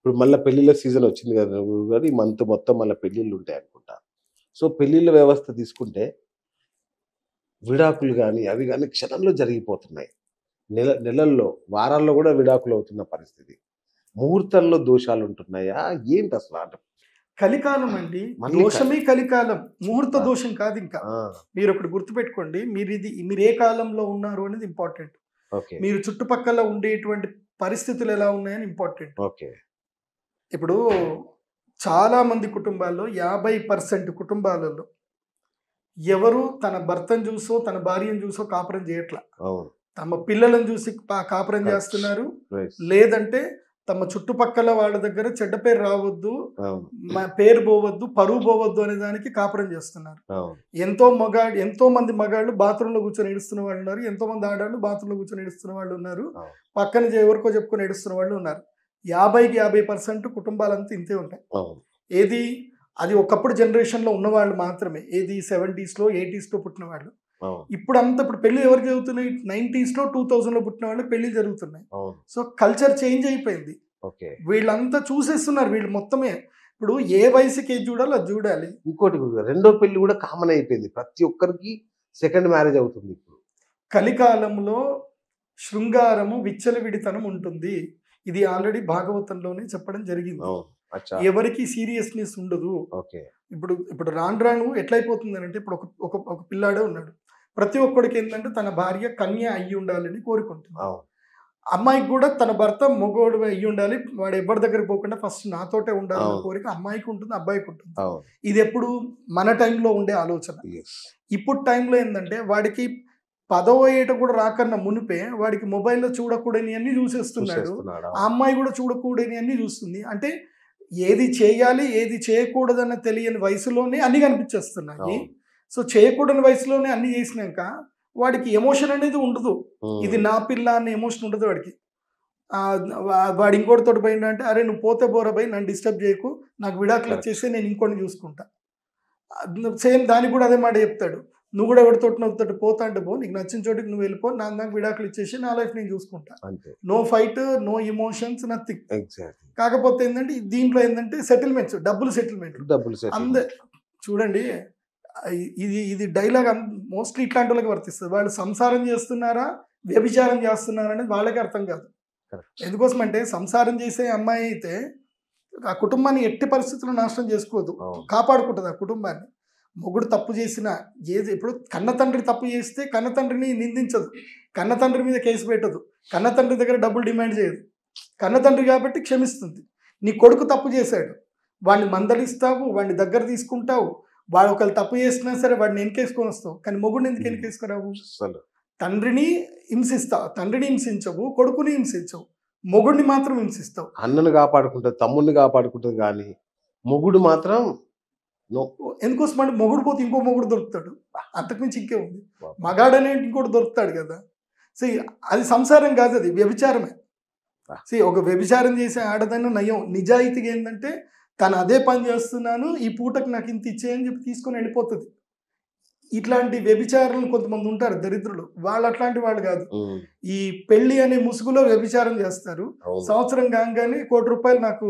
ఇప్పుడు మళ్ళా పెళ్ళిళ్ళ సీజన్ వచ్చింది కదా గారు. ఈ మంత్ మొత్తం మళ్ళా పెళ్ళిళ్ళు ఉంటాయనుకుంటా. సో, పెళ్ళిళ్ళ వ్యవస్థ తీసుకుంటే విడాకులు గాని, అవి గాని క్షణంలో జరిగిపోతున్నాయి. నెలల్లో, వారాల్లో గూడా విడాకులవుతున్న పరిస్థితి. ముహూర్తంలో దోషాలుంటున్నాయా? ఏంటసల? అంటే కలికాలం అండి. మళ్ళీ దోషమే కలికాలం. ముహూర్త ఆ! దోషం కాదింకా. ఆ! మీరొకటి గుర్తుపెట్టుకోండి. మీరు ఏ కాలంలో ఉన్నారు అనేది ఇంపార్టెంట్. ఓకే. మీరు చుట్టుపక్కల ఉండేటువంటి పరిస్థితులు ఎలా ఉన్నాయని ఇంపార్టెంట్. ఓకే. ఇప్పుడు చాలా మంది కుటుంబాల్లో 50% కుటుంబాలలో ఎవరు తన భర్తను చూసో, తన భార్యను చూసో కాపురం చేయట్ల. అవును. తమ పిల్లలను చూసి కాపురం కరెక్ట్. చేస్తున్నారు. రైట్. లేదంటే తమ చుట్టుపక్కల వాళ్ళ దగ్గర చెడ్డ పేరు రావద్దు, అవును. పేరు పోవద్దు, పరువు పోవద్దు అనే దానికి కాపురం చేస్తున్నారు. అవును. ఎంతో మంది మగాళ్ళు బాత్రూంలో కూర్చొని ఏడుస్తున్న వాళ్ళు ఉన్నారు. ఎంతో మంది ఆడాళ్ళు బాత్రూంలో కూర్చొని ఏడుస్తున్న వాళ్ళు ఉన్నారు. అవును. పక్కన ఎవరికో చెప్పుకొని ఏడుస్తున్న వాళ్ళు ఉన్నారు. 50కి 50% కుటుంబాలంతా ఇంతే ఉంటాయి. అవును. ఏది అది ఒకప్పుడు జనరేషన్‌లో ఉన్నవాళ్ళు మాత్రమే. ఏది 70స్‌లో, 80స్‌లో పుట్టిన వాళ్ళు. అవును. ఇప్పుడు పెళ్లి ఎవరికి జరుగుతున్నాయి? 90స్‌లో, 2000లో పుట్టిన వాళ్ళకి పెళ్లిలు జరుగుతున్నాయి. అవును. సో, కల్చర్ చేంజ్ అయిపోయింది. ఓకే. వీళ్ళంతా చూసేస్తున్నారు వీళ్ళు మొత్తమే. ఇప్పుడు ఏ వయసుకి ఏది చూడాలో అది చూడాలి. ఇంకోటి గురుగారు, రెండో పెళ్లి గూడా కామన్ అయిపోయింది. ప్రతి ఒక్కరికి సెకండ్ మ్యారేజ్ అవుతుంది ఇప్పుడు. కలికాలంలో శృంగారము, విచ్చలవిడితనం ఉంటుంది. ఇది ఆల్రెడీ భాగవతంలోనే చెప్పడం జరిగింది. అవును. అచ్చా! ఎవరికీ సీరియస్‌నెస్ ఉండదు. ఓకే. ఇప్పుడు రాను రాను ఎట్లయిపోతుందనంటే ఇప్పుడు ఒక ఒక ఒక పిల్లాడే ఉన్నాడు. ప్రతి ఒక్కడికి ఏంటంటే తన భార్య కన్య అయ్యి ఉండాలని కోరుకుంటుంది. అవును. అమ్మాయికి కూడా తన భర్త మగోడు అయ్యి ఉండాలి. వాడు ఎవరి దగ్గరికి పోకుండా ఫస్ట్ నాతోటే ఉండాలన్న అవును. కోరిక అమ్మాయికి ఉంటుంది, అబ్బాయికి ఉంటుంది. అవును. ఇది ఎప్పుడు మన టైంలో ఉండే ఆలోచన. యెస్. ఇప్పుడు టైంలో ఏందంటే వాడికి పదవ ఏట కూడా రాకన్నా మునిపే వాడికి మొబైల్‌లో చూడకూడనియన్నీ చూసేస్తున్నాడు. చూసేస్తున్నాడు. ఆ అమ్మాయి కూడా చూడకూడనియన్నీ చూస్తుంది. అంటే ఏది చేయాలి, ఏది చేయకూడదన్న తెలియని వయసులోనే అన్నీ కనిపించేస్తున్నాయి. అవును. సో, చేయకూడని వయసులోనే అన్నీ చేసినాక వాడికి ఎమోషన్ అనేది ఉండదు. ఇది హ్మ్. నా పిల్ల అనే ఎమోషన్ ఉండదు వాడికి. వాడు ఇంకోడితోటి పోయిండంటే, "అరే నువ్వు పోతే పోరా బయ్ నన్ను డిస్టర్బ్ చేయకు. నాకు విడాకులు కరెక్ట్. ఇచ్చేసేయి నేను ఇంకోడిని చూసుకుంటా." సేమ్ దానికి కూడా అదే మాట చెప్తాడు. "నువ్వు కూడా ఎవరితోటి పోతా అంటే పో. నీకు నచ్చిన చోటికి నువ్వు వెళ్ళిపో. నాకు విడాకులు ఇచ్చేసేయి. నా లైఫ్ నేను చూసుకుంటా. అంతే. No fight, no emotions nothing." Exactly. కాకపోతే ఏందంటే దీంట్లో ఏందంటే సెటిల్మెంట్స్, డబ్బులు సెటిల్మెంట్లు. డబ్బులు అందే సెటిల్‌మెంట్. చూడండి. ఇది డైలాగ్ మోస్ట్‌లీ ఇట్లాంటోళ్ళకి వర్తిస్తది. వాళ్ళు సంసారం చేస్తున్నారా? వ్యభిచారం చేస్తున్నారా? అనేది వాళ్ళకే అర్థం కాదు. కరెక్ట్. ఎందుకోసమంటే సంసారం చేసే అమ్మాయి అయితే ఆ కుటుంబాన్ని ఎట్టి పరిస్థితుల్లో నాశనం చేసుకోదు. అవును. కాపాడుకుంటది ఆ కుటుంబాన్ని. మొగుడు తప్పు చేసినా ఇప్పుడు కన్నతండ్రి తప్పు చేస్తే కన్నతండ్రిని నిందించదు. కన్నతండ్రి మీద కేసు పెట్టదు. కన్నతండ్రి దగ్గర డబ్బులు డిమాండ్ చేయదు. కన్నతండ్రి కాబట్టి క్షమిస్తుంది. నీ కొడుకు తప్పు చేశాడు. వాడిని మందలిస్తావు, వాడిని దగ్గర తీసుకుంటావు. వాడు ఒకవేళ తప్పు చేసినా సరే వాడిని వెనకేసుకొని వస్తావు. కానీ మొగుడిని ఎందుకు వెనకేసుకురావు? అస్సలు. తండ్రిని హింసిస్తావు. తండ్రిని హింసించవు, కొడుకుని హింసించవు. మొగుడిని మాత్రం హింసిస్తావు. అన్నని కాపాడుకుంటది, తమ్ముడిని కాపాడుకుంటది గానీ, మొగుడు మాత్రం నో. ఎందుకోసమంటే మొగుడు పోతే ఇంకో మొగుడు దొరుకుతాడు. అంతకుమించి ఇంకే ఉంది. పాపం. మగాడనే ఇంకోటి దొరుకుతాడు కదా! అది సంసారం కాదు, అది వ్యభిచారమే. ఒక వ్యభిచారం చేసే ఆడదైనా నయం. నిజాయితీగా ఏందంటే తను అదే పని చేస్తున్నాను, ఈ పూటకి నాకు ఇంత ఇచ్చేయని చెప్పి తీసుకొని వెళ్ళిపోతది. ఇట్లాంటి వ్యభిచారులు కొంతమంది ఉంటారు దరిద్రులు. వాళ్ళు అట్లాంటి వాళ్ళు కాదు. హ్మ్. ఈ పెళ్లి అనే ముసుగులో వ్యభిచారం చేస్తారు. అవును. సంవత్సరం కాగానే ₹1,00,00,000 నాకు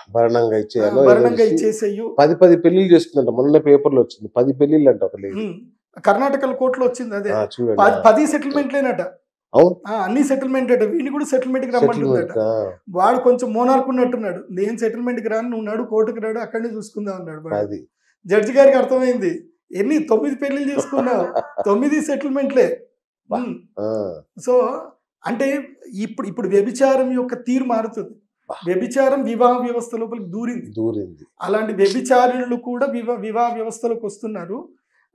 భరణంగా ఇచ్చేయాలో ఏదో భరణంగా ఇచ్చి ఇచ్చేసేయు. 10 పెళ్ళిళ్ళు చేసుకుందంట. మొన్న పేపర్‌లో వచ్చింది. 10 పెళ్ళిళ్ళంట ఒక లేడీ. కర్ణాటకలో కోర్టులో వచ్చింది అదే. ఆ! చూడండి. 10 సెటిల్మెంట్లేనట. అవును. అన్ని సెటిల్మెంట్ అట. వీడిని కూడా సెటిల్మెంట్‌కి రమ్మంటుందట. సెటిల్‌మెంట్. ఆ! వాడు కొంచెం మోనార్క్ ఉన్నట్టున్నాడు. నేను సెటిల్మెంట్‌కి రాను, నువ్వు నడు కోర్టుకి రాడు, అక్కడనే చూసుకుందాం అన్నాడు వాడు. అది. జడ్జి గారికి అర్థమైంది. 9 పెళ్ళిళ్ళు చేసుకున్నావు. 9 సెటిల్మెంట్‌లే. అబ్బా! హ్మ్. ఆ! సో, అంటే ఇప్పుడు వ్యభిచారం యొక్క తీరు మారుతుంది. అబ్బా! వ్యభిచారం వివాహ వ్యవస్థ లోపలికి దూరింది. దూరింది. అలాంటి వ్యభిచారులు కూడా వివాహ వ్యవస్థలోకి వస్తున్నారు.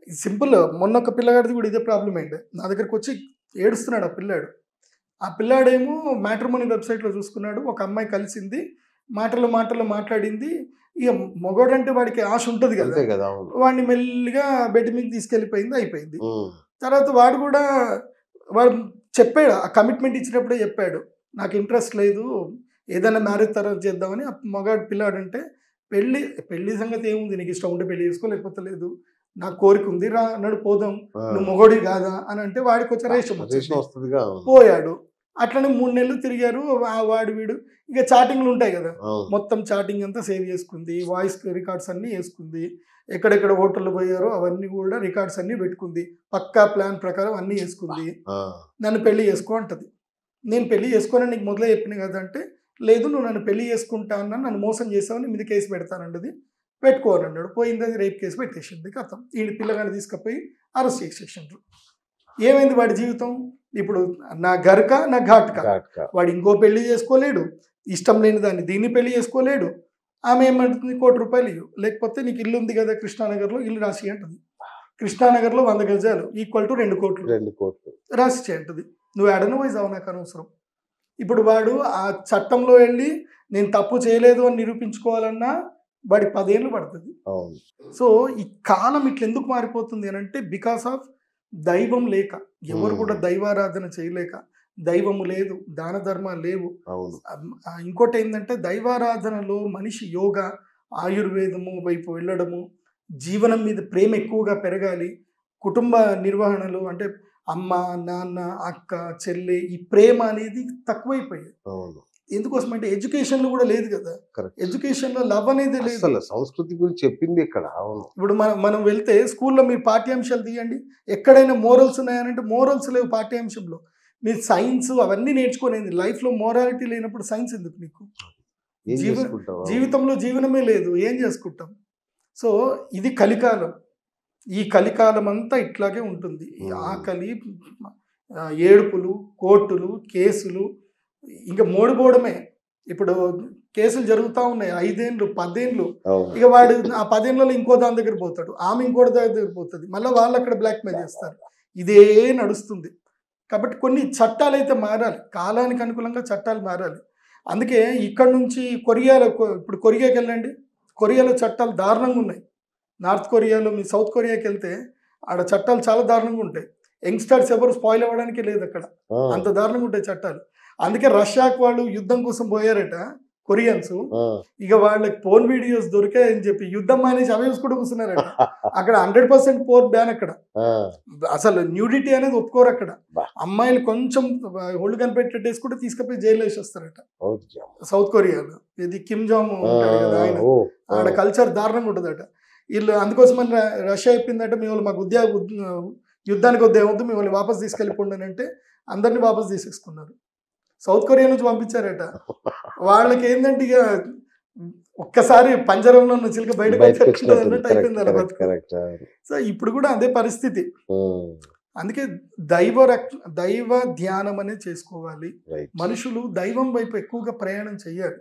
సింపుల్. మొన్న ఒక పిల్లగాడిది కూడా ఇదే ప్రాబ్లమ్ అయింది. నా దగ్గరికి వచ్చి ఏడుస్తున్నాడు ఆ పిల్లాడు. ఆ పిల్లాడేమో మ్యాట్రిమోనీ వెబ్‌సైట్‌లో చూసుకున్నాడు. ఒక అమ్మాయి కలిసింది. మాటల్లో మాట్లాడింది. ఇక మగోడంటే వాడికి ఆశ ఉంటది కదా! అంతే కదా! అవును. వాడిని మెల్లిగా బెడ్ మీదకి తీసుకెళ్ళిపోయింది. అయిపోయింది. హ్మ్. తర్వాత వాడు చెప్పాడు. ఆ కమిట్మెంట్ ఇచ్చినప్పుడే చెప్పాడు. నాకు ఇంట్రెస్ట్ లేదు. ఏదైనా మ్యారేజ్ తర్వాత చేద్దామని. ఆ మగాడు పిల్లాడంటే పెళ్లి సంగతి ఏముంది? నీకు ఇష్టం ఉంటే పెళ్లి చేసుకో, లేకపోతే లేదు. నాకు కోరిక ఉంది. రా నడు పోదాం. ఆ! నువ్వు మొగోడివి కాదా? అని అంటే వాడికి కొంచెం రేషం రేషన్ వచ్చింది. వస్తదిగా. అవును. పోయాడు. అట్లనే 3 నెలలు తిరిగారు. వాడు వీడు ఇక చాటింగ్లు ఉంటాయి కదా, అవును. మొత్తం చాటింగ్ అంతా సేవ్ చేసుకుంది, వాయిస్ రికార్డ్స్ అన్నీ వేసుకుంది, ఎక్కడెక్కడ హోటళ్ళు పోయారో అవన్నీ కూడా రికార్డ్స్ అన్నీ పెట్టుకుంది, పక్కా ప్లాన్ ప్రకారం అన్నీ వేసుకుంది. ఆ, నన్ను పెళ్లి చేసుకో అంటది. నేను పెళ్లి చేసుకోనని నీకు మొదలే చెప్పిన కదా అంటే, లేదు నువ్వు నన్ను పెళ్లి చేసుకుంటా అన్నా, నన్ను మోసం చేసావని మీద కేసు పెడతానంటది. పెట్టుకోని అన్నాడు. పోయింది, అది రేప్ కేసు పెట్టేసింది. కథం ఈ పిల్లగాన్ని తీసుకుపోయి అరెస్ట్ చేసేసిండ్రు. ఏమైంది వాడి జీవితం? ఇప్పుడు నా గర్క నా ఘాట్కా. ఘాట్కా. వాడు ఇంకో పెళ్లి చేసుకోలేడు, ఇష్టం లేని దాన్ని దీన్ని పెళ్లి చేసుకోలేడు. ఆమె ఏమంటుంది, ₹1,00,00,000 ఇవ్వు, లేకపోతే నీకు ఇల్లు ఉంది కదా కృష్ణానగర్లో, ఇల్లు రాసి అంటుంది. కృష్ణానగర్లో 100 గజాలు ఈక్వల్ టు 2 కోట్లు 2 కోట్లు రాసి చేయంటది. నువ్వు ఎడను పోయి చావు, నాకు అనవసరం. ఇప్పుడు వాడు ఆ చట్టంలో వెళ్ళి నేను తప్పు చేయలేదు అని నిరూపించుకోవాలన్నా వాడి 10 ఏళ్ళు పడుతుంది. అవును. సో ఈ కాలం ఇట్లా ఎందుకు మారిపోతుంది అని అంటే, బికాస్ ఆఫ్ దైవం లేక, ఎవరు కూడా దైవారాధన చేయలేక, దైవము లేదు, దాన ధర్మాలు లేవు. అవును. ఇంకోటి ఏంటంటే, దైవారాధనలో మనిషి యోగా, ఆయుర్వేదము వైపు వెళ్ళడము, జీవనం మీద ప్రేమ ఎక్కువగా పెరగాలి, కుటుంబ నిర్వహణలు అంటే అమ్మ నాన్న అక్క చెల్లి ఈ ప్రేమ అనేది తక్కువైపోయింది. అవును. ఎందుకోసం అంటే ఎడ్యుకేషన్లో కూడా లేదు కదా, కరెక్ట్. ఎడ్యుకేషన్లో లవ్ అనేది లేదు. అసలు సంస్కృతి గురించి చెప్పింది ఇక్కడ. అవును. ఇప్పుడు మనం వెళ్తే స్కూల్లో మీరు పాఠ్యాంశాలు తీయండి, ఎక్కడైనా మోరల్స్ ఉన్నాయనంటే మోరల్స్ లేవు పాఠ్యాంశంలో. మీరు సైన్స్ అవన్నీ నేర్చుకునేది, లైఫ్లో మోరాలిటీ లేనప్పుడు సైన్స్ ఎందుకు నీకు? ఏం చేసుకుంటావు? జీవితంలో జీవనమే లేదు, ఏం చేసుకుంటాం? సో ఇది కలికాలం. ఈ కలికాలం అంతా ఇట్లాగే ఉంటుంది. ఈ ఆకలి, ఏడుపులు, కోర్టులు, కేసులు, ఇంకా మోడిపోవడమే. ఇప్పుడు కేసులు జరుగుతూ ఉన్నాయి 5 ఏళ్ళు 10 ఏళ్ళు. ఇక వాడు ఆ 10 ఏళ్ళలో ఇంకో దాని దగ్గర పోతాడు, ఆమె ఇంకోటి దగ్గర పోతుంది, మళ్ళీ వాళ్ళు అక్కడ బ్లాక్మెయిల్ చేస్తారు. ఇదే నడుస్తుంది. కాబట్టి కొన్ని చట్టాలు అయితే మారాలి, కాలానికి అనుకూలంగా చట్టాలు మారాలి. అందుకే ఇక్కడ నుంచి కొరియాలో, ఇప్పుడు కొరియాకి వెళ్ళండి, కొరియాలో చట్టాలు దారుణంగా ఉన్నాయి. నార్త్ కొరియాలో, మీ సౌత్ కొరియాకి వెళ్తే ఆడ చట్టాలు చాలా దారుణంగా ఉంటాయి. యంగ్స్టర్స్ ఎవరు స్పాయిల్ అవ్వడానికి లేదు అక్కడ, అంత దారుణంగా ఉంటాయి చట్టాలు. అందుకే రష్యాకి వాళ్ళు యుద్ధం కోసం పోయారట కొరియన్స్. ఇక వాళ్ళకి పోన్ వీడియోస్ దొరికాయని చెప్పి యుద్ధం మానేసి అవే చూసుకుంటూ కూర్చున్నారట. అక్కడ 100% పోర్ బ్యాన్. అక్కడ అసలు న్యూడిటీ అనేది ఒప్పుకోరు. అక్కడ అమ్మాయిలు కొంచెం ఒళ్ళు కనిపెట్టేసుకుంటే తీసుకుపోయి జైల్లో వేసి వస్తారట సౌత్ కొరియాలో. ఇది కిమ్ జాంగ్ ఉంటాడు కదా ఆయన, ఆడ కల్చర్ దారుణంగా ఉంటుందట. వీళ్ళు అందుకోసమని రష్యా చెప్పిందట, మీ వాళ్ళు మాకు యుద్ధానికి వద్దు, మిమ్మల్ని వాపస్ తీసుకెళ్ళిపోండి అంటే అందరినీ వాపస్ తీసేసుకున్నారు. సౌత్ కొరియా నుంచి పంపించారట. వాళ్ళకి ఏంటంటే ఇక ఒక్కసారి పంజరంలో ఉన్న చిలుక బయటకు అన్నట్టు అయిపోయింది అలా బతుకు. సో ఇప్పుడు కూడా అదే పరిస్థితి. అందుకే దైవ ధ్యానం అనేది చేసుకోవాలి. మనుషులు దైవం వైపు ఎక్కువగా ప్రయాణం చెయ్యాలి.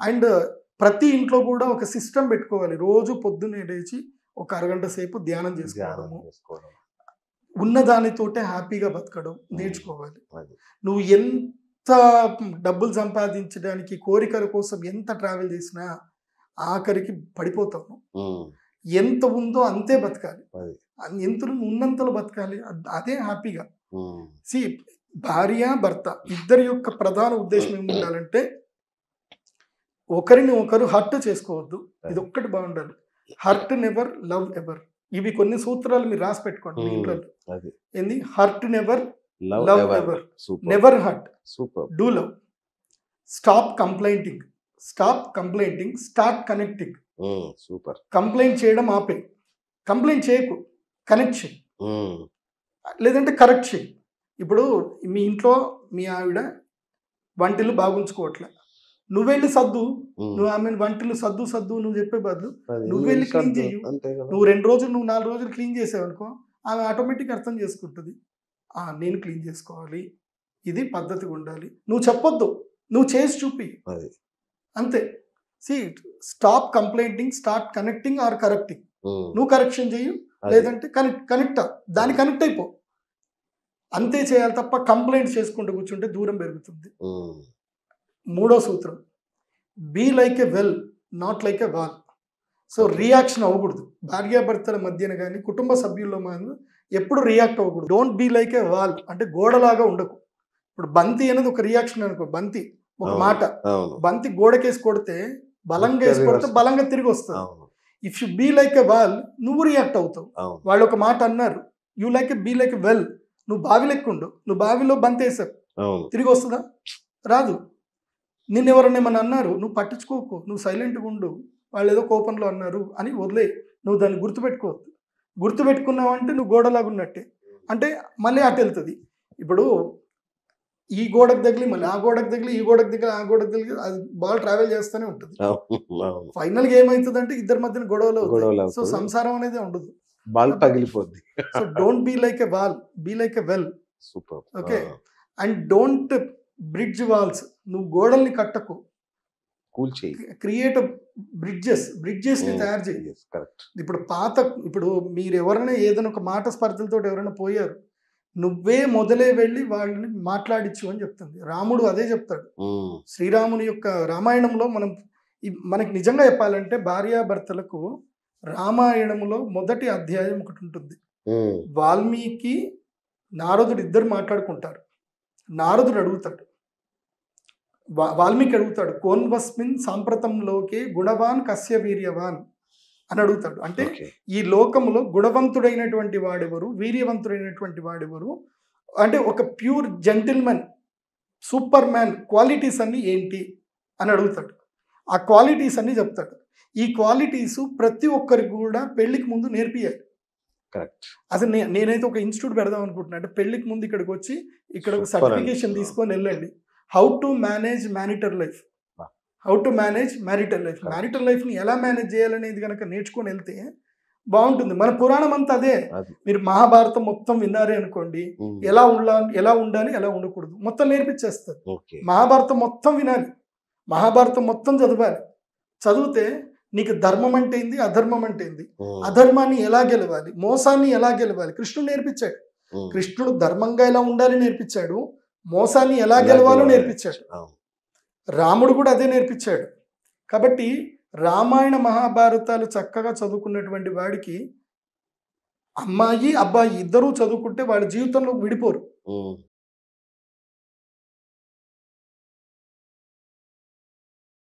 అండ్ ప్రతి ఇంట్లో కూడా ఒక సిస్టమ్ పెట్టుకోవాలి. రోజు పొద్దున్నే లేచి ఒక అరగంట సేపు ధ్యానం చేసుకోవడము, ఉన్న దానితోటే హ్యాపీగా బతకడం నేర్చుకోవాలి. నువ్వు ఎంత డబ్బులు సంపాదించడానికి కోరికల కోసం ఎంత ట్రావెల్ చేసినా ఆఖరికి పడిపోతావు. ఎంత ఉందో అంతే బతకాలి, ఎంతలో ఉన్నంతలో బతకాలి, అదే హ్యాపీగా. భార్య భర్త ఇద్దరి యొక్క ప్రధాన ఉద్దేశం ఏమి ఉండాలంటే, ఒకరిని ఒకరు హర్ట్ చేసుకోవద్దు, ఇది ఒక్కటి బాగుండాలి. Hurt never, love ever. ఇవి కొన్ని సూత్రాలు మీరు రాసి పెట్టుకోండి మీ ఇంట్లో. ఏంది? Hurt never, love ever, never hurt, do love, stop complaining, start connecting. Complaint చేయడం ఆపే, కంప్లైంట్ చేయకు, కనెక్ట్ చేయి, లేదంటే కరెక్ట్ చేయి. ఇప్పుడు మీ ఇంట్లో మీ ఆవిడ వంటిల్లు బాగుంచుకోవట్లే, నువ్వెళ్ళి సర్దు, నువ్వు ఆమె వంటిల్లు సర్దు నువ్వు చెప్పే బదులు నువ్వెళ్ళి క్లీన్ చేయు. నువ్వు 2 రోజులు, నువ్వు 4 రోజులు క్లీన్ చేసావు అనుకో, ఆమె ఆటోమేటిక్గా అర్థం చేసుకుంటుంది, నేను క్లీన్ చేసుకోవాలి, ఇది పద్ధతిగా ఉండాలి. నువ్వు చెప్పొద్దు, నువ్వు చేసి చూపి, అంతే. Stop complaining, start connecting or correcting. నువ్వు కరెక్షన్ చెయ్యు, లేదంటే కనెక్ట్ దాన్ని కనెక్ట్ అయిపో, అంతే చేయాలి తప్ప కంప్లైంట్ చేసుకుంటూ కూర్చుంటే దూరం పెరుగుతుంది. 3వ సూత్రం, be like a well, not like a wall. So reaction అవ్వకూడదు. భార్యాభర్తల మధ్యన కానీ కుటుంబ సభ్యుల్లో మనం ఎప్పుడు రియాక్ట్ అవ్వకూడదు. Don't be like a wall, అంటే గోడలాగా ఉండకు. ఇప్పుడు బంతి అనేది ఒక రియాక్షన్ అనుకో, బంతి ఒక మాట, బంతి గోడకేసి కొడితే బలంగా వేసి కొడితే బలంగా తిరిగి వస్తుంది. If you be like a wall, నువ్వు రియాక్ట్ అవుతావు. వాళ్ళు ఒక మాట అన్నారు, you like a be like a well, నువ్వు బావి లెక్క ఉండు, నువ్వు బావిలో బంతి వేసావు, అవును. తిరిగి వస్తుందా? రాదు. నిన్నెవరన్నా ఏమన్నా అన్నారు, నువ్వు పట్టించుకోకు, నువ్వు సైలెంట్‌గా ఉండు. వాళ్ళు ఏదో కోపంలో అన్నారు అని వదిలేయి. నువ్వు దాన్ని గుర్తుపెట్టుకోవద్దు. గుర్తుపెట్టుకున్నావంటే నువ్వు గోడలాగా ఉన్నట్టే. అంటే మళ్ళీ అటెళ్తది. ఇప్పుడు ఈ గోడకు తగిలి, మళ్ళీ ఆ గోడకు తగిలి, ఈ గోడకు తగిలి, ఆ గోడకు తగిలి అది బాల్ ట్రావెల్ చేస్తూనే ఉంటది. అవును. ఫైనల్‌గా ఏమైతదంటే ఇద్దరి మధ్యన గొడవలు అవుతాయి. సో, గొడవలవుతది. సంసారం అనేది ఉండదు. బాల్ కాబట్టి పగిలిపోద్ది. So, don't be like a wall, be like a well. Super. Okay. And don't bridge walls. నువ్వు గోడల్ని కట్టకు. కూల్ చెయ్యి. క్రియేట్ బ్రిడ్జెస్‌ని తయారు చెయ్యి. యెస్. కరెక్ట్. ఇప్పుడు మీరెవరైనా ఏదైనా ఒక మాట స్పర్ధలతోటి ఎవరైనా పోయారు. నువ్వే మొదలే వెళ్ళి వాళ్ళని మాట్లాడిచ్చు అని చెప్తుంది. రాముడు అదే చెప్తాడు. శ్రీరాముని యొక్క రామాయణంలో మనకి నిజంగా చెప్పాలంటే భార్యాభర్తలకు రామాయణంలో మొదటి అధ్యాయం ఒకటి ఉంటుంది. వాల్మీకి, నారదుడు ఇద్దరు మాట్లాడుకుంటారు. నారదుడు అడుగుతాడు, వాల్మీకి అడుగుతాడు, కోన్వస్మిన్ సాంప్రతంలోకే గుణవాన్ కస్య వీర్యవాన్ అని అడుగుతాడు. అంటే ఓకే. ఈ లోకంలో గుణవంతుడైనటువంటి వాడెవరు, వీర్యవంతుడైనటువంటి వాడెవరు, అంటే ఒక pure gentleman, superman qualities అన్ని ఏంటి అని అడుగుతాడు. ఆ క్వాలిటీస్ అన్ని చెప్తాడు. ఈ క్వాలిటీస్ ప్రతి ఒక్కరికి కూడా పెళ్లికి ముందు నేర్పియాలి. కరెక్ట్. అసలు నేనైతే ఒక ఇన్స్టిట్యూట్ పెడదాం అనుకుంటున్నా. అంటే పెళ్లికి ముందు ఇక్కడికి వచ్చి ఇక్కడ ఒక సూపర్ అండి. సర్టిఫికేషన్ తీసుకొని వెళ్ళండి. How to manage marital life, how to manage marital life. Marital లైఫ్ని ఎలా మేనేజ్ చేయాలనేది కనుక నేర్చుకొని వెళ్తే బాగుంటుంది. మన పురాణం అంతా అదే. అది. మీరు మహాభారతం మొత్తం విన్నారే అనుకోండి, ఎలా ఉండాలి ఎలా ఉండకూడదు మొత్తం నేర్పించేస్తారు. ఓకే. మహాభారతం మొత్తం వినాలి, మహాభారతం మొత్తం చదవాలి. చదివితే నీకు ధర్మం అంటే ఏంది, అధర్మం అంటే ఏంది, అధర్మాన్ని ఎలా గెలవాలి, మోసాన్ని ఎలా గెలవాలి కృష్ణుడు నేర్పించాడు. కృష్ణుడు ధర్మంగా ఎలా ఉండాలి నేర్పించాడు, మోసాన్ని ఎలా గెలవాలో నేర్పించాడు. రాముడు కూడా అదే నేర్పించాడు. కాబట్టి రామాయణ మహాభారతాలు చక్కగా చదువుకున్నటువంటి వాడికి అమ్మాయి అబ్బాయి ఇద్దరూ చదువుకుంటే వాళ్ళ జీవితంలో విడిపోరు.